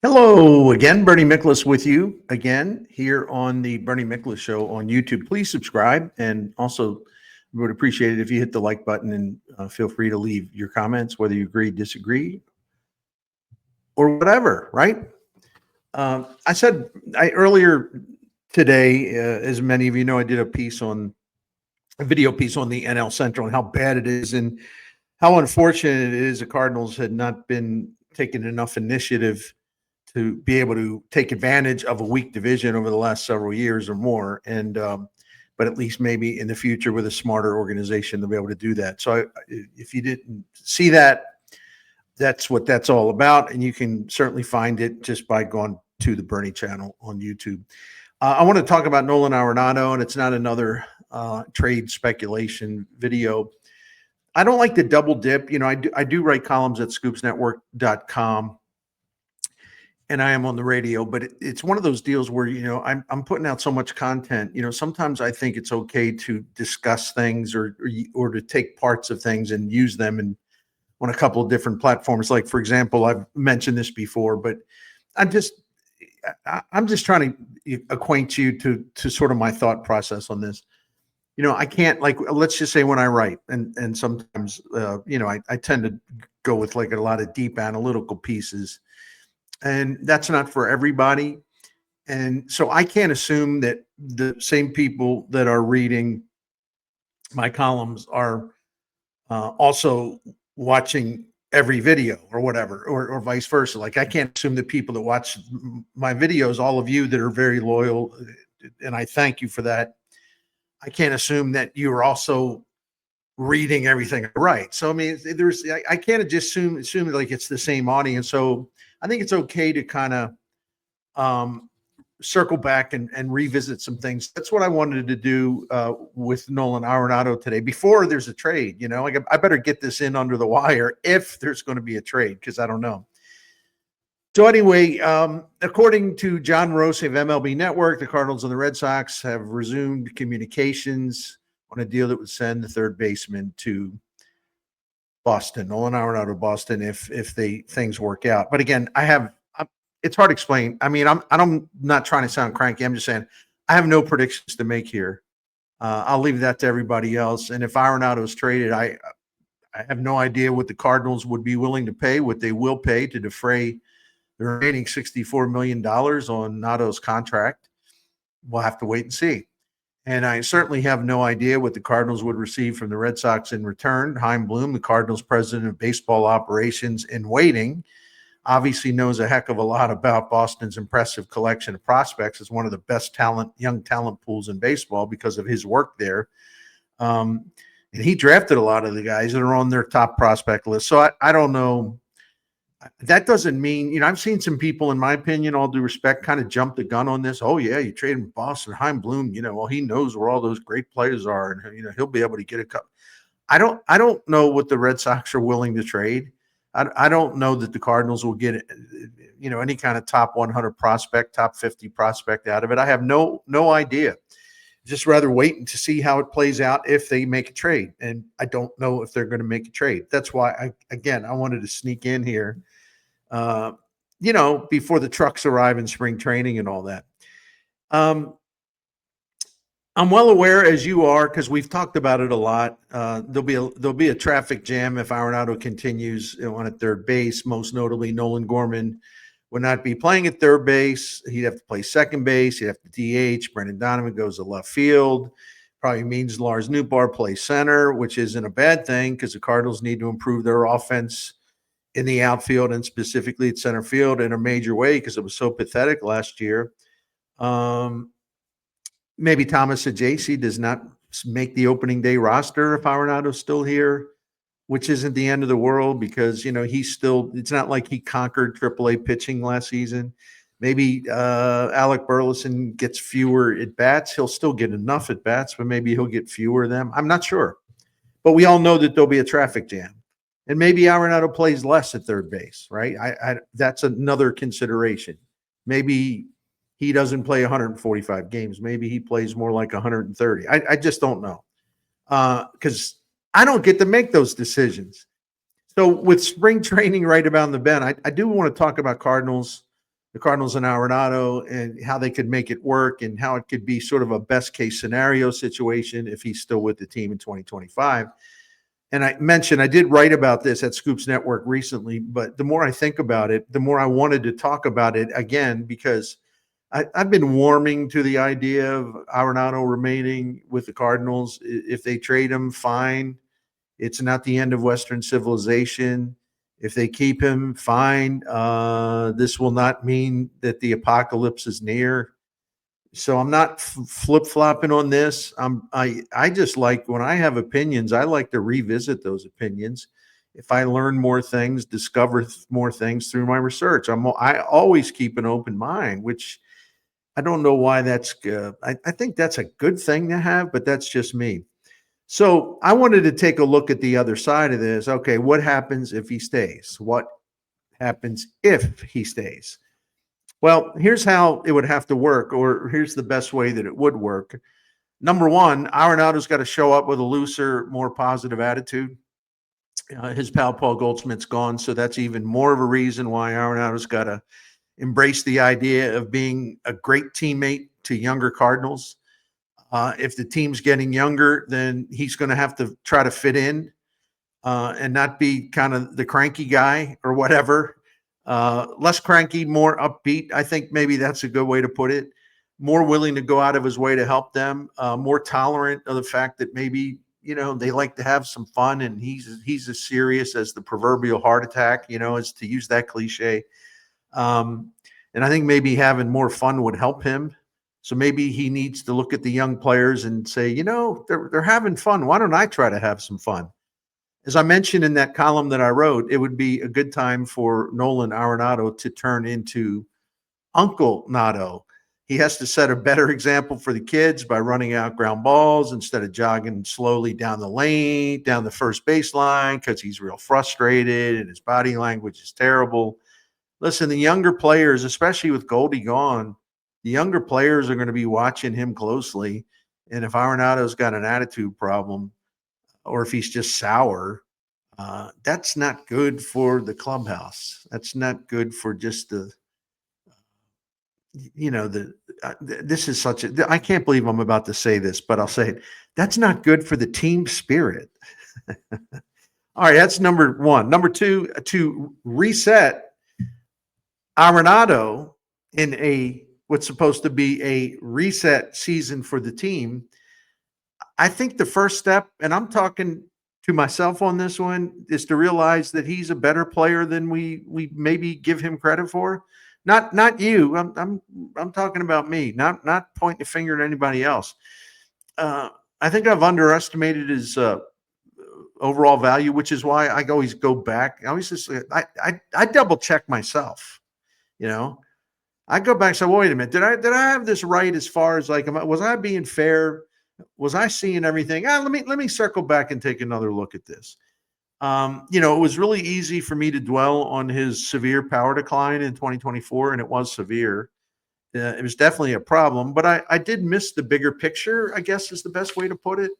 Hello again, Bernie Miklasz with you again here on the Bernie Miklasz Show on YouTube. Please subscribe, and also we would appreciate it if you hit the like button and feel free to leave your comments, whether you agree, disagree, or whatever. Right? I said earlier today, as many of you know, I did a video piece on the NL Central and how bad it is and how unfortunate it is the Cardinals had not been taking enough initiative to be able to take advantage of a weak division over the last several years or more. And, but at least maybe in the future with a smarter organization to be able to do that. So if you didn't see that, that's what that's all about. And you can certainly find it just by going to the Bernie channel on YouTube. I want to talk about Nolan Arenado, and it's not another trade speculation video. I don't like to double dip. You know, I do write columns at scoopsnetwork.com. And I am on the radio, but it's one of those deals where, you know, I'm putting out so much content. You know, sometimes I think it's okay to discuss things or to take parts of things and use them and on a couple of different platforms. Like, for example, I've mentioned this before, but I'm just trying to acquaint you to sort of my thought process on this. You know, I can't, like, let's just say when I write, and sometimes you know, I tend to go with like a lot of deep analytical pieces. And that's not for everybody. And so I can't assume that the same people that are reading my columns are also watching every video or whatever, or vice versa. Like, I can't assume that people that watch my videos, all of you that are very loyal, and I thank you for that, I can't assume that you are also reading everything I write. So, I mean, I can't just assume like it's the same audience. So I think it's okay to kind of circle back and revisit some things. That's what I wanted to do with Nolan Arenado today before there's a trade. You know, like, I better get this in under the wire if there's going to be a trade, because I don't know. So anyway, according to John Morosi of MLB Network, the Cardinals and the Red Sox have resumed communications on a deal that would send the third baseman to Boston, Nolan Arenado, Boston, if things work out. But again, it's hard to explain. I mean, I'm not trying to sound cranky. I'm just saying I have no predictions to make here. I'll leave that to everybody else. And if Arenado is traded, I have no idea what the Cardinals would be willing to pay, what they will pay to defray the remaining $64 million on Nado's contract. We'll have to wait and see. And I certainly have no idea what the Cardinals would receive from the Red Sox in return. Chaim Bloom, the Cardinals president of baseball operations in waiting, obviously knows a heck of a lot about Boston's impressive collection of prospects. It's one of the best young talent pools in baseball because of his work there. And he drafted a lot of the guys that are on their top prospect list. So I don't know. That doesn't mean, you know, I've seen some people, in my opinion, all due respect, kind of jump the gun on this. Oh, yeah, you trade him Boston, Chaim Bloom, you know, well, he knows where all those great players are, and, you know, he'll be able to get a cup. I don't know what the Red Sox are willing to trade. I don't know that the Cardinals will get, you know, any kind of top 100 prospect, top 50 prospect out of it. I have no idea. Just rather waiting to see how it plays out if they make a trade. And I don't know if they're going to make a trade. That's why I wanted to sneak in here, you know, before the trucks arrive in spring training and all that. I'm well aware, as you are, because we've talked about it a lot. There'll be a traffic jam if Arenado continues on at third base. Most notably, Nolan Gorman would not be playing at third base. He'd have to play second base. He'd have to DH. Brendan Donovan goes to left field. Probably means Lars Nootbaar plays center, which isn't a bad thing because the Cardinals need to improve their offense in the outfield and specifically at center field in a major way because it was so pathetic last year. Maybe Thomas Ajayci does not make the opening day roster if Arenado's still here, which isn't the end of the world because, you know, it's not like he conquered AAA pitching last season. Maybe Alec Burleson gets fewer at bats. He'll still get enough at bats, but maybe he'll get fewer of them. I'm not sure. But we all know that there'll be a traffic jam. And maybe Arenado plays less at third base, right? That's another consideration. Maybe he doesn't play 145 games. Maybe he plays more like 130. I just don't know because I don't get to make those decisions. So with spring training right about the bend, I do want to talk about Cardinals the Cardinals and Arenado and how they could make it work and how it could be sort of a best case scenario situation if he's still with the team in 2025. And I mentioned I did write about this at Scoops Network recently, but the more I think about it, the more I wanted to talk about it again because I've been warming to the idea of Arenado remaining with the Cardinals. If they trade him, fine. It's not the end of Western civilization. If they keep him, fine. This will not mean that the apocalypse is near. So I'm not flip flopping on this. I just like when I have opinions, I like to revisit those opinions. If I learn more things, discover more things through my research, I always keep an open mind, which I don't know why that's good. I think that's a good thing to have, but that's just me. So I wanted to take a look at the other side of this. Okay, what happens if he stays? What happens if he stays? Well, here's how it would have to work, or here's the best way that it would work. Number one, Arenado's got to show up with a looser, more positive attitude. His pal Paul Goldschmidt's gone, so that's even more of a reason why Arenado's got to embrace the idea of being a great teammate to younger Cardinals. If the team's getting younger, then he's going to have to try to fit in and not be kind of the cranky guy or whatever. Less cranky, more upbeat. I think maybe that's a good way to put it. More willing to go out of his way to help them. More tolerant of the fact that maybe they like to have some fun, and he's as serious as the proverbial heart attack. As to use that cliche. And I think maybe having more fun would help him. So maybe he needs to look at the young players and say, they're having fun. Why don't I try to have some fun? As I mentioned in that column that I wrote, it would be a good time for Nolan Arenado to turn into Uncle Nado. He has to set a better example for the kids by running out ground balls instead of jogging slowly down the lane, down the first baseline, because he's real frustrated and his body language is terrible. Listen, the younger players, especially with Goldie gone, the younger players are going to be watching him closely. And if Arenado's got an attitude problem, or if he's just sour, that's not good for the clubhouse. That's not good for just this is such a, I can't believe I'm about to say this, but I'll say it. That's not good for the team spirit. All right, that's number one. Number two, to reset Arenado in what's supposed to be a reset season for the team. I think the first step, and I'm talking to myself on this one, is to realize that he's a better player than we maybe give him credit for. Not you. I'm talking about me. Not pointing a finger at anybody else. I think I've underestimated his overall value, which is why I always go back. I double check myself. I go back and say, well, wait a minute, did I have this right as far as was I being fair? Was I seeing everything? Let me circle back and take another look at this. It was really easy for me to dwell on his severe power decline in 2024, and it was severe. It was definitely a problem, but I did miss the bigger picture, I guess is the best way to put it.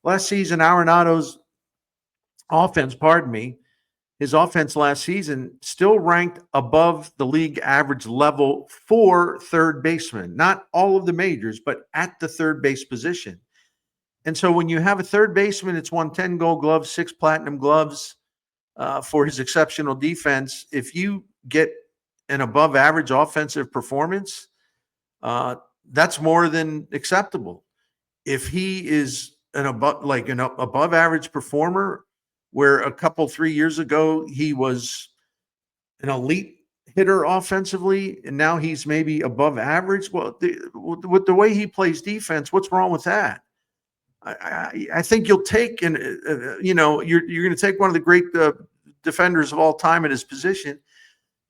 Last season, Arenado's offense, his offense last season still ranked above the league average level for third baseman, not all of the majors, but at the third base position. And so when you have a third baseman, it's won 10 gold gloves, 6 platinum gloves for his exceptional defense. If you get an above average offensive performance, that's more than acceptable. If he is an above average performer, where 3 years ago he was an elite hitter offensively, and now he's maybe above average. Well, with the way he plays defense, what's wrong with that? I think you'll take, and you're going to take one of the great defenders of all time at his position,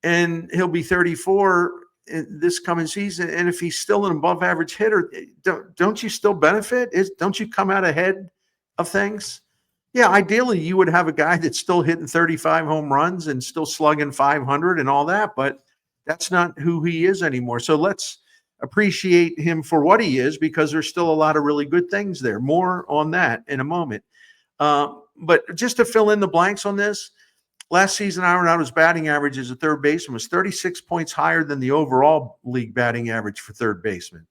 and he'll be 34 in this coming season. And if he's still an above average hitter, don't you still benefit? Don't you come out ahead of things? Yeah, ideally you would have a guy that's still hitting 35 home runs and still slugging 500 and all that, but that's not who he is anymore. So let's appreciate him for what he is, because there's still a lot of really good things there. More on that in a moment. But just to fill in the blanks on this, last season, Arenado's batting average as a third baseman was 36 points higher than the overall league batting average for third baseman.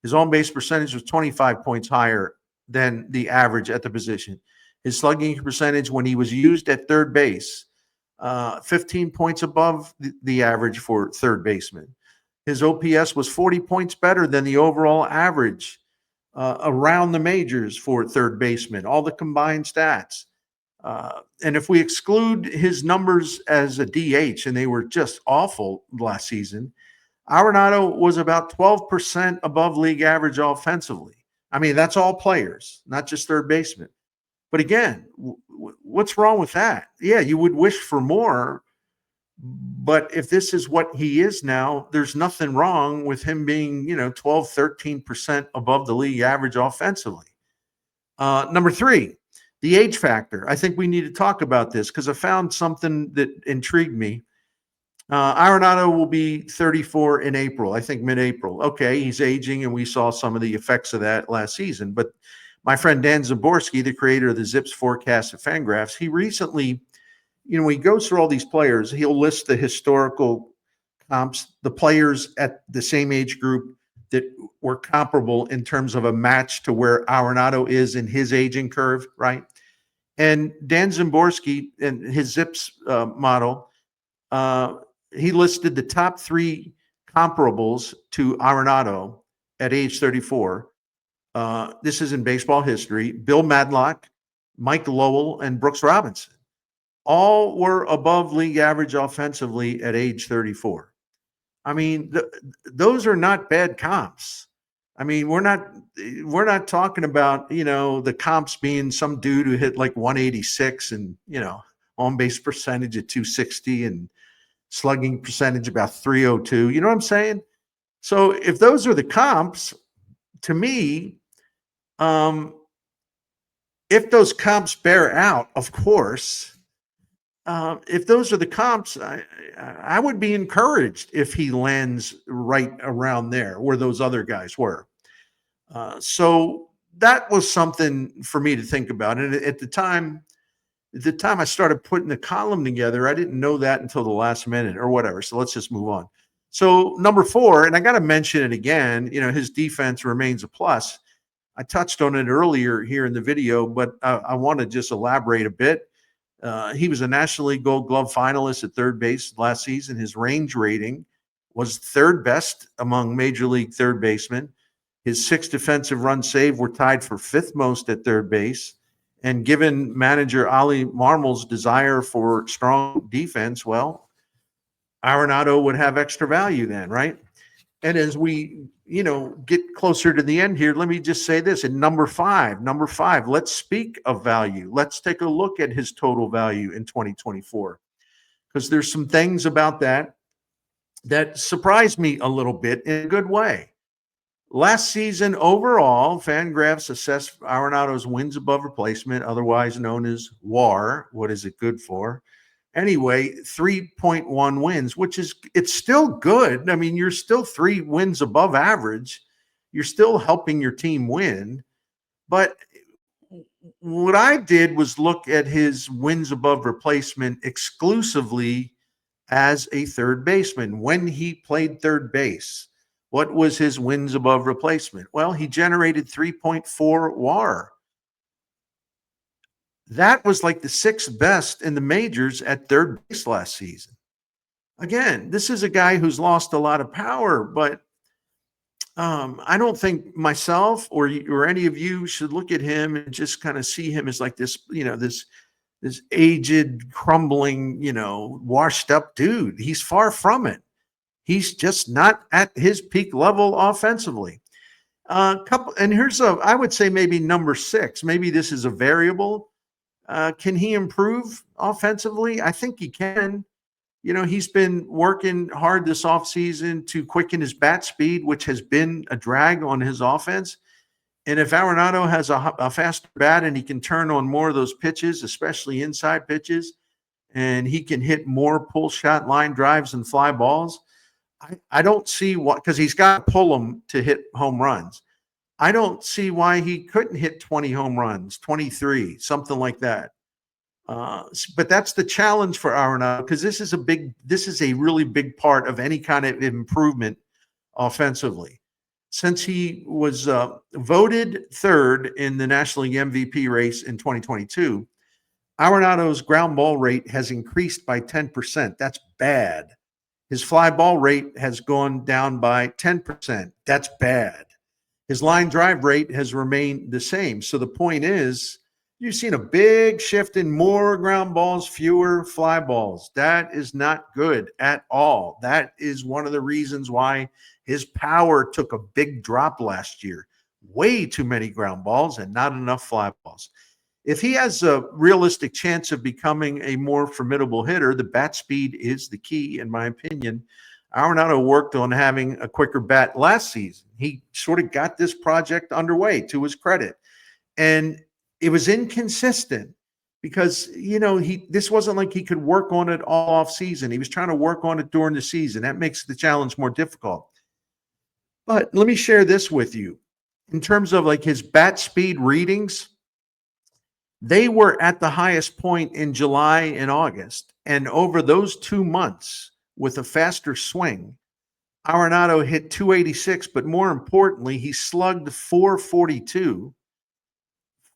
His on-base percentage was 25 points higher than the average at the position. His slugging percentage when he was used at third base, 15 points above the average for third baseman. His OPS was 40 points better than the overall average around the majors for third baseman, all the combined stats. And if we exclude his numbers as a DH, and they were just awful last season, Arenado was about 12% above league average offensively. I mean, that's all players, not just third baseman. But again, what's wrong with that? Yeah, you would wish for more. But if this is what he is now, there's nothing wrong with him being, 12, 13% above the league average offensively. Number 3, the age factor. I think we need to talk about this because I found something that intrigued me. Arenado will be 34 in April, I think mid-April. Okay, he's aging, and we saw some of the effects of that last season. But my friend Dan Szymborski, the creator of the Zips forecast at Fangraphs, he recently, when he goes through all these players, he'll list the historical comps, the players at the same age group that were comparable in terms of a match to where Arenado is in his aging curve, right? And Dan Szymborski and his Zips model, he listed the top 3 comparables to Arenado at age 34. This is in baseball history. Bill Madlock, Mike Lowell, and Brooks Robinson. All were above league average offensively at age 34. I mean, those are not bad comps. I mean, we're not talking about, the comps being some dude who hit like 186 and, on base percentage at 260 and slugging percentage about 302. You know what I'm saying? So if those are the comps, to me, if those comps bear out, of course, if those are the comps, I would be encouraged if he lands right around there where those other guys were. So that was something for me to think about. And at the time I started putting the column together, I didn't know that until the last minute or whatever. So let's just move on. So number 4, and I got to mention it again, his defense remains a plus. I touched on it earlier here in the video, but I want to just elaborate a bit. He was a National League Gold Glove finalist at third base last season. His range rating was third best among Major League third basemen. His 6 defensive runs saved were tied for 5th most at third base. And given manager Oli Marmol's desire for strong defense, well, Arenado would have extra value then, right? And as we, get closer to the end here, let me just say this. In number five, let's speak of value. Let's take a look at his total value in 2024, because there's some things about that surprised me a little bit in a good way. Last season overall, Fangraphs assessed Arenado's wins above replacement, otherwise known as WAR. What is it good for? Anyway, 3.1 wins, it's still good. I mean, you're still 3 wins above average. You're still helping your team win. But what I did was look at his wins above replacement exclusively as a third baseman. When he played third base, what was his wins above replacement? Well, he generated 3.4 WAR. That was like the 6th best in the majors at third base last season. Again, this is a guy who's lost a lot of power, but I don't think myself or any of you should look at him and just kind of see him as like this, this aged, crumbling, washed up dude. He's far from it. He's just not at his peak level offensively. And here's I would say maybe number 6. Maybe this is a variable. Can he improve offensively? I think he can. He's been working hard this offseason to quicken his bat speed, which has been a drag on his offense. And if Arenado has a faster bat and he can turn on more of those pitches, especially inside pitches, and he can hit more pull shot line drives and fly balls, I don't see what, because he's got to pull them to hit home runs. I don't see why he couldn't hit 20 home runs, 23, something like that. But that's the challenge for Arenado, because this is a really big part of any kind of improvement offensively. Since he was voted third in the National League MVP race in 2022, Arenado's ground ball rate has increased by 10%. That's bad. His fly ball rate has gone down by 10%. That's bad. His line drive rate has remained the same. So the point is, you've seen a big shift in more ground balls, fewer fly balls. That is not good at all. That is one of the reasons why his power took a big drop last year. Way too many ground balls and not enough fly balls. If he has a realistic chance of becoming a more formidable hitter, the bat speed is the key, in my opinion. Arenado worked on having a quicker bat last season. He sort of got this project underway, to his credit. And it was inconsistent because, this wasn't like he could work on it all off season. He was trying to work on it during the season. That makes the challenge more difficult. But let me share this with you. In terms of like his bat speed readings, they were at the highest point in July and August. And over those 2 months, with a faster swing, Arenado hit 286, but more importantly, he slugged 442.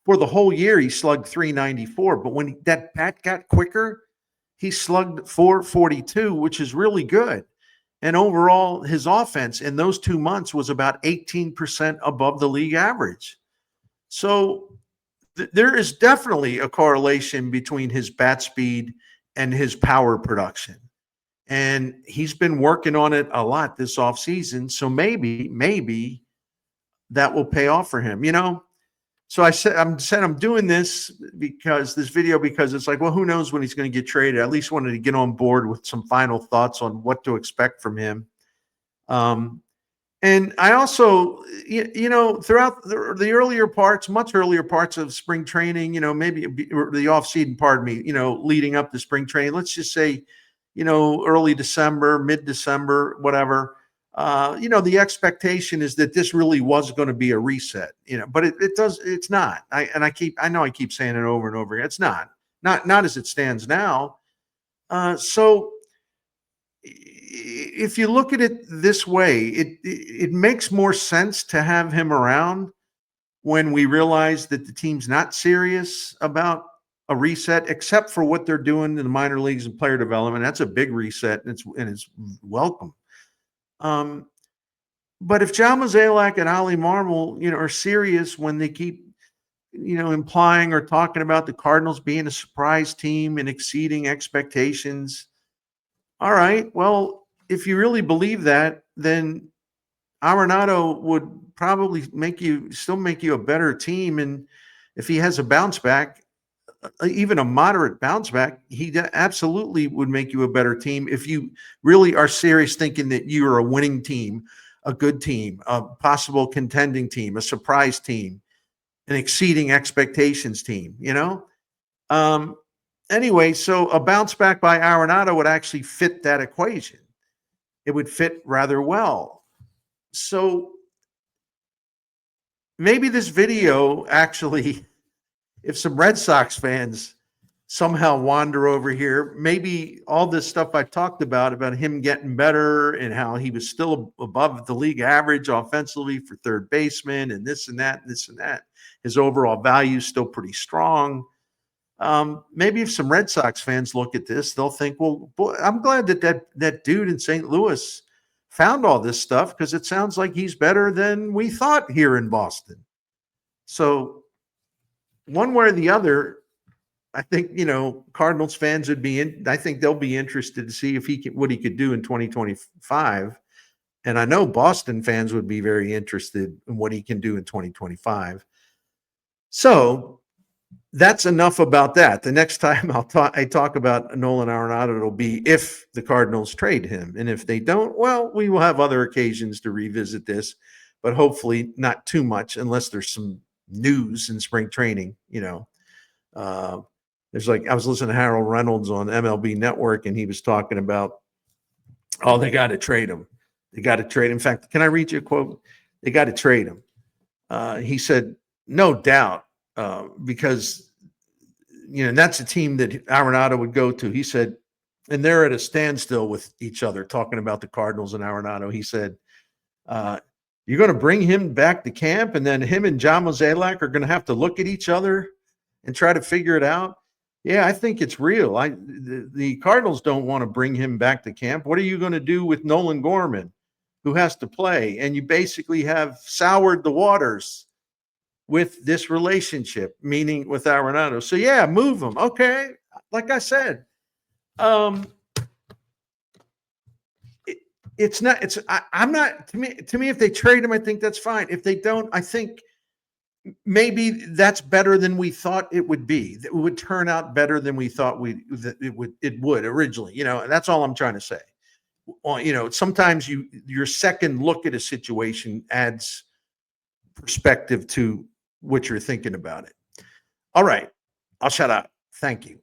For the whole year, he slugged 394. But when that bat got quicker, he slugged 442, which is really good. And overall, his offense in those 2 months was about 18% above the league average. So there is definitely a correlation between his bat speed and his power production. And he's been working on it a lot this offseason. So maybe that will pay off for him, So I'm doing this because it's like, well, who knows when he's going to get traded? I at least wanted to get on board with some final thoughts on what to expect from him. And I also, throughout the earlier parts, much earlier parts of spring training, maybe the off season, leading up to spring training, let's just say, early December, mid-December, whatever. The expectation is that this really was going to be a reset, but it's not. I keep saying it over and over again. It's not as it stands now. So if you look at it this way, it makes more sense to have him around when we realize that the team's not serious about a reset, except for what they're doing in the minor leagues and player development. That's a big reset, and it's welcome. But if John Mozeliak and Ollie Marmol, are serious when they keep, implying or talking about the Cardinals being a surprise team and exceeding expectations, all right, well, if you really believe that, then Arenado would probably make you a better team. And if he has a bounce back, even a moderate bounce back, he absolutely would make you a better team if you really are serious thinking that you are a winning team, a good team, a possible contending team, a surprise team, an exceeding expectations team, Anyway, so a bounce back by Arenado would actually fit that equation. It would fit rather well. So maybe this video actually, if some Red Sox fans somehow wander over here, maybe all this stuff I talked about him getting better and how he was still above the league average offensively for third baseman and this and that, his overall value is still pretty strong. Maybe if some Red Sox fans look at this, they'll think, well, boy, I'm glad that dude in St. Louis found all this stuff, because it sounds like he's better than we thought here in Boston. So one way or the other, I think, Cardinals fans I think they'll be interested to see if what he could do in 2025. And I know Boston fans would be very interested in what he can do in 2025. So that's enough about that. The next time I talk about Nolan Arenado, it'll be if the Cardinals trade him. And if they don't, well, we will have other occasions to revisit this, but hopefully not too much, unless there's some news in spring training. There's I was listening to Harold Reynolds on MLB Network, and he was talking about, they got to trade him. They got to trade him. In fact, can I read you a quote? They got to trade him. He said, no doubt, because and that's a team that Arenado would go to. He said, and they're at a standstill with each other, talking about the Cardinals and Arenado. He said, you're going to bring him back to camp, and then him and John Mozeliak are going to have to look at each other and try to figure it out. Yeah, I think it's real. The Cardinals don't want to bring him back to camp. What are you going to do with Nolan Gorman, who has to play? And you basically have soured the waters with this relationship, meaning with Arenado. So yeah, move him. Okay, like I said, it's not. It's I'm not. To me, if they trade him, I think that's fine. If they don't, I think maybe that's better than we thought it would be. It would turn out better than we thought it would originally. And that's all I'm trying to say. Well, sometimes your second look at a situation adds perspective to what you're thinking about it. All right, I'll shut up. Thank you.